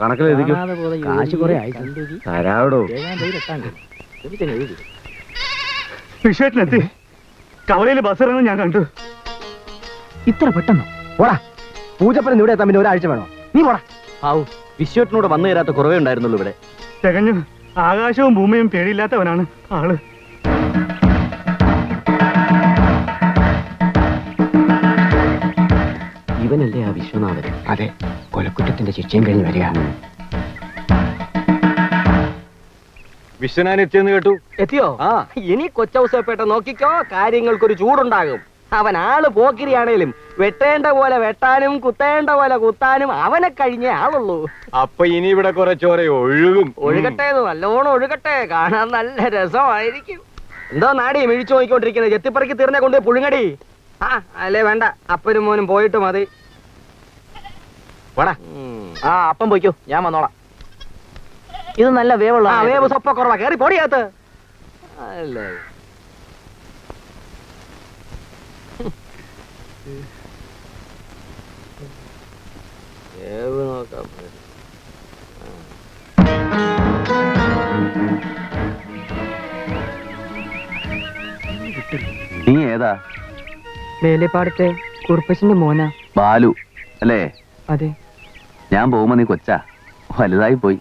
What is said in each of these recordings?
കണക്കിലെഴുതിക്കും. കാശ് കുറെ ആയി തരാവിടോ. വിഷയത്തിനെത്തി കവലയിൽ ബസ് ഇറങ്ങും ഞാൻ കണ്ടു. ഇത്ര പെട്ടെന്നോ? പോടാ, പൂജപ്പനം ഇവിടെ എത്താൻ പിന്നെ ഒരാഴ്ച വേണോ? നീ പോടാ. ആവു, വിശ്വട്ടിനോട് വന്നു തരാത്ത കുറവേ ഉണ്ടായിരുന്നുള്ളൂ ഇവിടെ. തികഞ്ഞു ആകാശവും ഭൂമിയും പേടിയില്ലാത്തവനാണ് ആള്. ഇവനല്ലേ ആ വിശ്വനാഥൻ? അതെ, കൊലക്കുറ്റത്തിന്റെ ശിക്ഷയും കഴിഞ്ഞ് വരിക. വിശ്വനാഥൻ എത്തിയെന്ന് കേട്ടു. എത്തിയോ? ആ, ഇനി കൊച്ചൗസപ്പേട്ട നോക്കിക്കോ, കാര്യങ്ങൾക്കൊരു ചൂടുണ്ടാകും. അവൻ ആള് പോക്കിരിയാണേലും വെട്ടേണ്ട പോലെ വെട്ടാനും കുത്തേണ്ട പോലെ കുത്താനും അവനെ കഴിഞ്ഞേ ആളുള്ളൂ. അപ്പൊ ഇനി ഇവിടെ കുറെ ചോര ഒഴുകും. ഒഴുകട്ടെ, നല്ലോണം ഒഴുകട്ടെ, കാണാൻ നല്ല രസമായിരിക്കും. എന്തോ നാടി മിഴിച്ചു നോക്കിക്കൊണ്ടിരിക്കുന്നത്? ചെത്തിപ്പറക്കി തീർന്നെ കൊണ്ട് പുഴുങ്ങടി. ആ അല്ലേ, വേണ്ട, അപ്പനും മോനും പോയിട്ട് മതി. പോടാ. ആ, അപ്പം പോയിക്കോ, ഞാൻ വന്നോളാം. ഇത് നല്ല വേവുള്ള. വേവ് സ്വപ്പ കുറവാ, കേറി പൊടിയകത്ത്. അല്ലേ വേവ് നോക്കാം. നീ ഏതാ? വേലപ്പാടത്തെ കുറുപ്പച്ചന്റെ മോനാ. ബാലു അല്ലേ? അതെ. ഞാൻ പോകുമ്പോ നീ കൊച്ചാ, വലുതായി പോയി.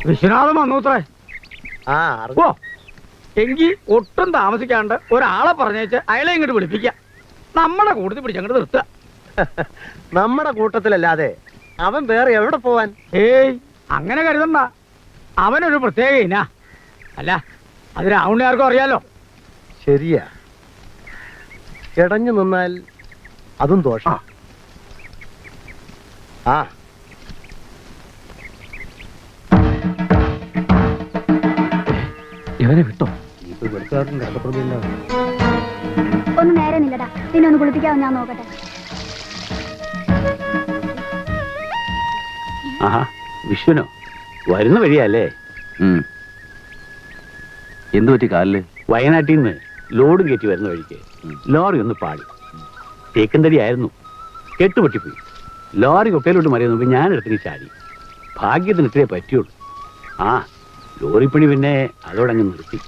വിശ്വനാഥൻ വന്നൂത്രേ. ആ, ഓ, എങ്കി ഒട്ടും താമസിക്കാണ്ട് ഒരാളെ പറഞ്ഞേച്ച് അയാളെ ഇങ്ങോട്ട് വിളിപ്പിക്കാം. നമ്മുടെ കൂട്ടത്തിൽ പിടിച്ചങ്ങോട്ട് നിർത്തുക. നമ്മുടെ കൂട്ടത്തിലല്ലാതെ അവൻ വേറെ എവിടെ പോവാൻ? ഏയ്, അങ്ങനെ കരുതണ്ട. അവനൊരു പ്രത്യേക ഇനാ. അല്ല, അത് രാവണിയാർക്കും അറിയാലോ. ശരിയാ, കിടഞ്ഞു നിന്നാൽ അതും ദോഷം. ആ, ഇവനെ വിട്ടോ? ഒന്ന് നേരെ നില്ലടാ, നിന്നെ ഒന്ന് കുളിപ്പിക്കാവോ? ഞാൻ നോക്കട്ടെ. ആഹാ, വിശ്വനോ? വരുന്ന വഴിയല്ലേ? എന്തു പറ്റി കാലില്? വയനാട്ടിൽ നിന്ന് ലോഡും കയറ്റി വരുന്ന വഴിക്ക് ലോറി ഒന്ന് പാടി. തേക്കന്തടി ആയിരുന്നു, കെട്ടുപൊട്ടിപ്പോയി. ലോറി കൊക്കയിലോട്ട് മറിയുന്നപ്പോൾ ഞാൻ എടുത്തു ചാടി. ഭാഗ്യത്തിന് ഇത്രേ പറ്റിയുള്ളൂ. ആ, ലോറിപ്പണി പിന്നെ അതോടങ്ങ് നിർത്തി.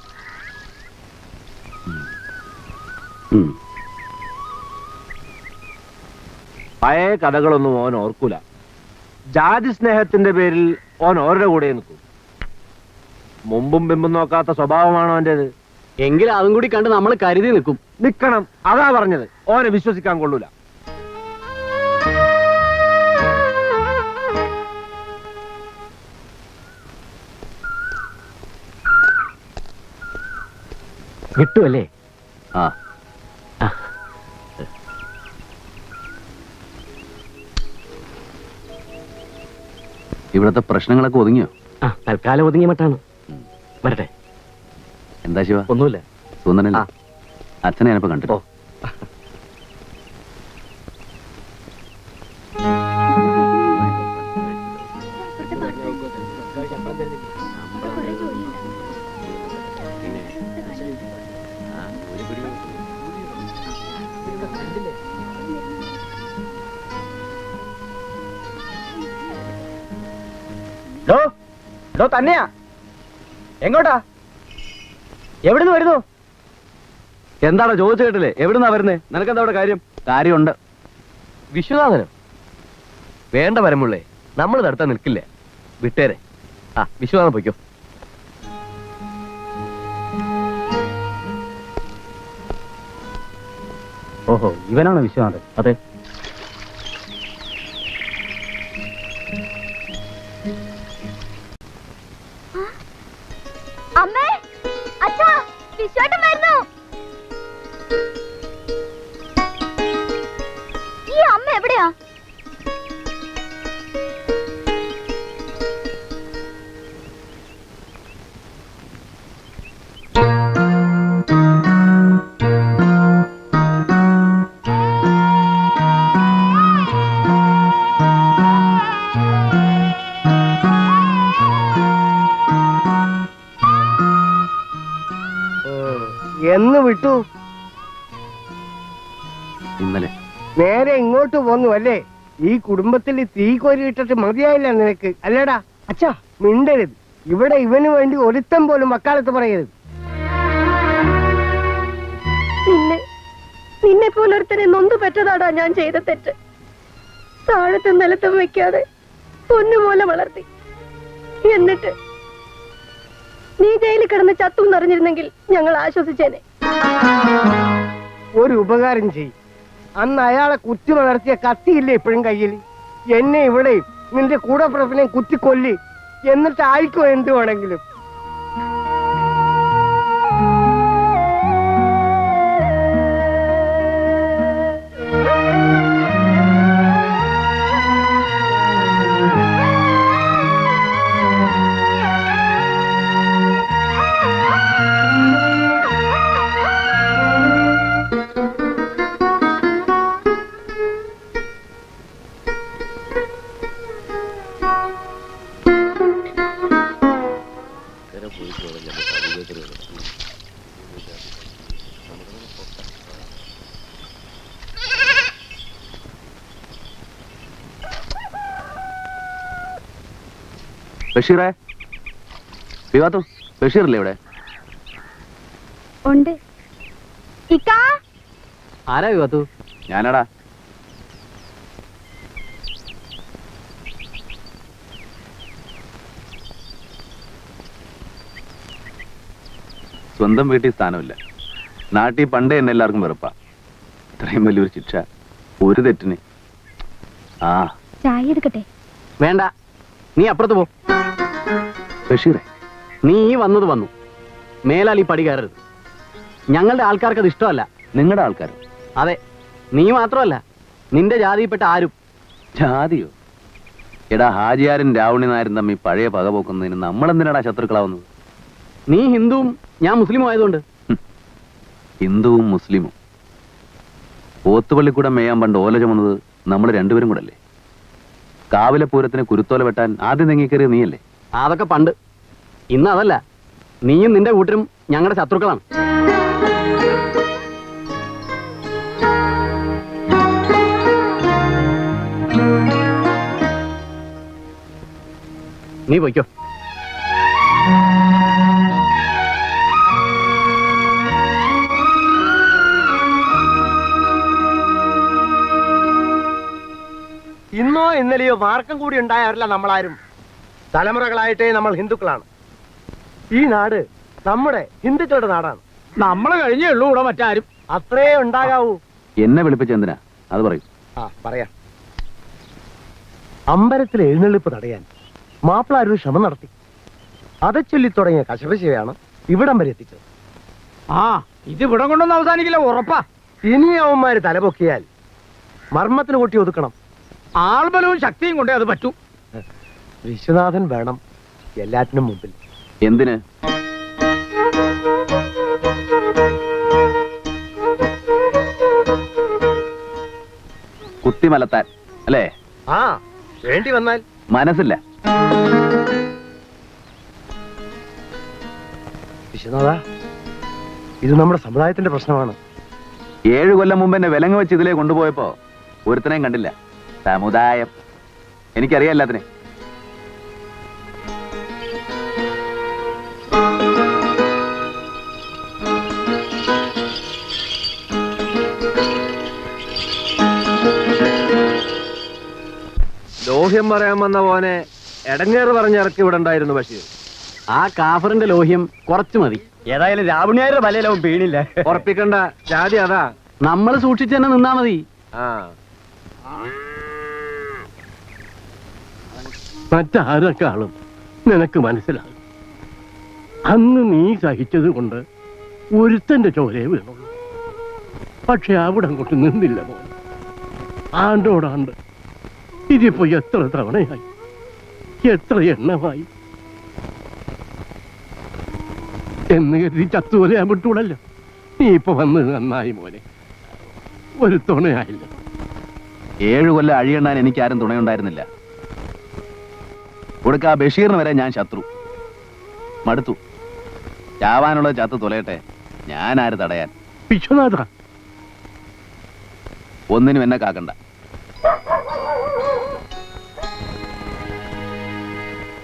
പഴയ കഥകളൊന്നും ഓൻ ഓർക്കൂല. ജാതി സ്നേഹത്തിന്റെ പേരിൽ ഓൻ ഓരുടെ കൂടെ നിൽക്കും. മുമ്പും പിമ്പും നോക്കാത്ത സ്വഭാവമാണോ അവൻ്റെത്? എങ്കിൽ അതും കൂടി കണ്ട് നമ്മൾ കരുതി നിൽക്കും. നിക്കണം, അതാ പറഞ്ഞത്. ഓനെ വിശ്വസിക്കാൻ കൊള്ളൂല. കിട്ടുമല്ലേ? ആ, ഇവിടത്തെ പ്രശ്നങ്ങളൊക്കെ ഒതുങ്ങിയോ? ആ, തൽക്കാലം ഒതുങ്ങിയ മട്ടാണ്. വരട്ടെ. എന്താ ശിവ? ഒന്നുമില്ല. തോന്നണല്ലോ. അച്ഛനെ ഞാനിപ്പോ കണ്ടിട്ടോ. തന്നെയാ? എങ്ങോട്ടാ? എവിടുന്ന് വരുന്നു? എന്താണോ ചോദിച്ചു കേട്ടില്ലേ? എവിടുന്നാ വരുന്നേ? നിനക്കെന്താ അവിടെ കാര്യം? കാര്യമുണ്ട്. വിശ്വനാഥനോ? വേണ്ട വരമുള്ളേ, നമ്മൾ തടുത്താൻ നിൽക്കില്ല. വിട്ടേരെ. ആ, വിശ്വനാഥൻ പോയിക്കോ. ഓഹോ, ഇവനാണോ വിശ്വനാഥൻ? അതെ. അമ്മേ, അച്ഛാ, വിശ്വേട്ടൻ വരുന്നു. ഈ അമ്മ എവിടെയാ? എന്ന് വിട്ടു? ഇന്നലെ. നേരെ ഇങ്ങോട്ട് പോന്നു അല്ലേ? ഈ കുടുംബത്തിൽ തീ കോരിയിട്ടിട്ട് മതിയായില്ല നിനക്ക്, അല്ലേടാ? അച്ഛാ മിണ്ടരുത്. ഇവിടെ ഇവന് വേണ്ടി ഒരുത്തം പോലും വക്കാലത്ത് പറയരുത്. നിന്നെ പോലൊരുത്തനെ നൊന്തു പറ്റതാടാ ഞാൻ ചെയ്ത തെറ്റ്. താഴത്തും നിലത്തും വെക്കാതെ പൊന്നുപോലെ വളർത്തി. എന്നിട്ട് നീ ജയിലിൽ കിടന്ന് ചത്തു എന്നറിഞ്ഞിരുന്നെങ്കിൽ ഞങ്ങൾ ആശ്വസിച്ചേനെ. ഒരു ഉപകാരം ചെയ്യും. അന്ന് അയാളെ കുത്തി വളർത്തിയ കത്തിയില്ലേ ഇപ്പോഴും കയ്യിൽ? എന്നെ ഇവിടെയും നിന്റെ കൂടപ്പിറപ്പിനെ കുത്തിക്കൊല്ലി, എന്നിട്ട് ആയിക്കോ എന്ത് വേണമെങ്കിലും. ബഷീറേ, വിവാത്തു ബഷീറല്ലേ ഇവിടെ? ഉണ്ട്. ഇക്കാ, ആരാ വിവാത്തു? ഞാനടാ. സ്വന്തം വീട്ടിൽ സ്ഥാനമില്ല. നാട്ടിൽ പണ്ടേ എന്നെ എല്ലാവർക്കും വെറുപ്പാ. ഇത്രയും വലിയൊരു ശിക്ഷ ഒരു തെറ്റിന്. ആ ചായ എടുക്കട്ടെ? വേണ്ട, നീ അപ്പുറത്ത് പോ. ബഷീറേ, നീ വന്നത് വന്നു. മേലാൽ ഈ പടി കയറരുത്. ഞങ്ങളുടെ ആൾക്കാർക്ക് അത് ഇഷ്ടമല്ല. നിങ്ങളുടെ ആൾക്കാരോ? അതെ, നീ മാത്രമല്ല, നിന്റെ ജാതിയിൽപ്പെട്ട ആരും. ജാതിയോ? എടാ, ഹാജിയാരും രാവണി നായരും തമ്മിൽ പഴയ പക പോക്കുന്നതിന് നമ്മളെന്തിനാടാ ശത്രുക്കളാവുന്നത്? നീ ഹിന്ദുവും ഞാൻ മുസ്ലിമും ആയതുകൊണ്ട്. ഹിന്ദുവും മുസ്ലിമും പോത്തുപള്ളിക്കൂടെ മേയാൻ പണ്ട് ഓല ചുമന്നത് നമ്മൾ രണ്ടുപേരും കൂടെ അല്ലേ? കാവിലപ്പൂരത്തിന് കുരുത്തോല വെട്ടാൻ ആദ്യം തെങ്ങിക്കറിയ നീയല്ലേ? അതൊക്കെ പണ്ട്. ഇന്ന് അതല്ല. നീയും നിന്റെ കൂട്ടരും ഞങ്ങളുടെ ശത്രുക്കളാണ്. നീ പോയിക്കോ. ഇന്നോ ഇന്നലെയോ മാർക്കം കൂടി ഉണ്ടായവരല്ല നമ്മളാരും. തലമുറകളായിട്ടേ നമ്മൾ ഹിന്ദുക്കളാണ്. ഈ നാട് നമ്മുടെ ഹിന്ദുക്കളുടെ നാടാണ്. നമ്മള് കഴിഞ്ഞേ ഉള്ളൂ ഇവിടെ മറ്റാരും. അത്രേ ഉണ്ടാകാവൂ. എന്നെ വിളിപ്പിച്ച എന്തിനാ അത് പറയും. പറയാം. അമ്പലത്തിൽ എഴുന്നള്ളിപ്പ് തടയാൻ മാപ്പിളാരൊരു ശ്രമം നടത്തി. அதை ചൊല്ലി തുടങ്ങിയ കശപശയാണ് ഇവിടം വരെ എത്തിച്ചത്. ഇത് ഇവിടെ കൊണ്ടൊന്നും അവസാനിക്കില്ല, ഉറപ്പാ. ഇനി അവന്മാര് തലപൊക്കിയാൽ മർമ്മത്തിന് കൂട്ടി ഒതുക്കണം. ആൾബലവും ശക്തിയും കൊണ്ടേ അത് പറ്റൂ. വിശ്വനാഥൻ വേണം എല്ലാറ്റിനും മുമ്പിൽ. എന്തിന്? കുത്തിമലത്താൻ അല്ലേ? വേണ്ടി വന്നാൽ. മനസ്സില്ല. വിശ്വനാഥ, ഇത് നമ്മുടെ സമുദായത്തിന്റെ പ്രശ്നമാണ്. 7 കൊല്ലം മുമ്പ് എന്നെ വിലങ്ങ് വെച്ച് ഇതിലേ കൊണ്ടുപോയപ്പോ ഒരുത്തനെയും കണ്ടില്ല. സമുദായം എനിക്കറിയാം എല്ലാത്തിനെ. ലോഹ്യം പറയാൻ വന്ന പോനെ എടങ്ങേറ് പറഞ്ഞിറക്കി ഇവിടെ ഉണ്ടായിരുന്നു ബഷീർ. ആ കാഫറിന്റെ ലോഹ്യം കുറച്ചു മതി. ഏതായാലും രാവണിയാരുടെ വലയിലാവും വീണില്ല. ഉറപ്പിക്കണ്ട, ജാതി അതാ. നമ്മൾ സൂക്ഷിച്ചു തന്നെ നിന്നാ മതി. മറ്റാരെക്കാളും നിനക്ക് മനസ്സിലാകും. അന്ന് നീ സഹിച്ചത് കൊണ്ട് ഒരുത്തന്റെ ചോരയെ വീണുള്ളൂ. പക്ഷെ അവിടെ അങ്ങോട്ട് നിന്നില്ല മോൻ. ആണ്ടോടാണ്ട് ഇതിപ്പോ എത്ര തവണയായി, എത്ര എണ്ണമായി എന്ന് കരുതി ചത്തുപോലെയാൻ വിട്ടൂടല്ലോ. നീ ഇപ്പൊ വന്ന് നന്നായി മോനെ. ഒരു തുണയായില്ല. 7 കൊല്ലം അഴിയണ്ണാൻ എനിക്കാരും തുണയുണ്ടായിരുന്നില്ല. കൊടുക്ക ബഷീറിന് വരെ ഞാൻ ശത്രു. മടുത്തു. ചാവാനുള്ളത് ചത്ത് തുലയട്ടെ, ഞാനാര് തടയാൻ? വിശ്വനാഥ, ഒന്നിനും എന്നെ കാക്കണ്ട.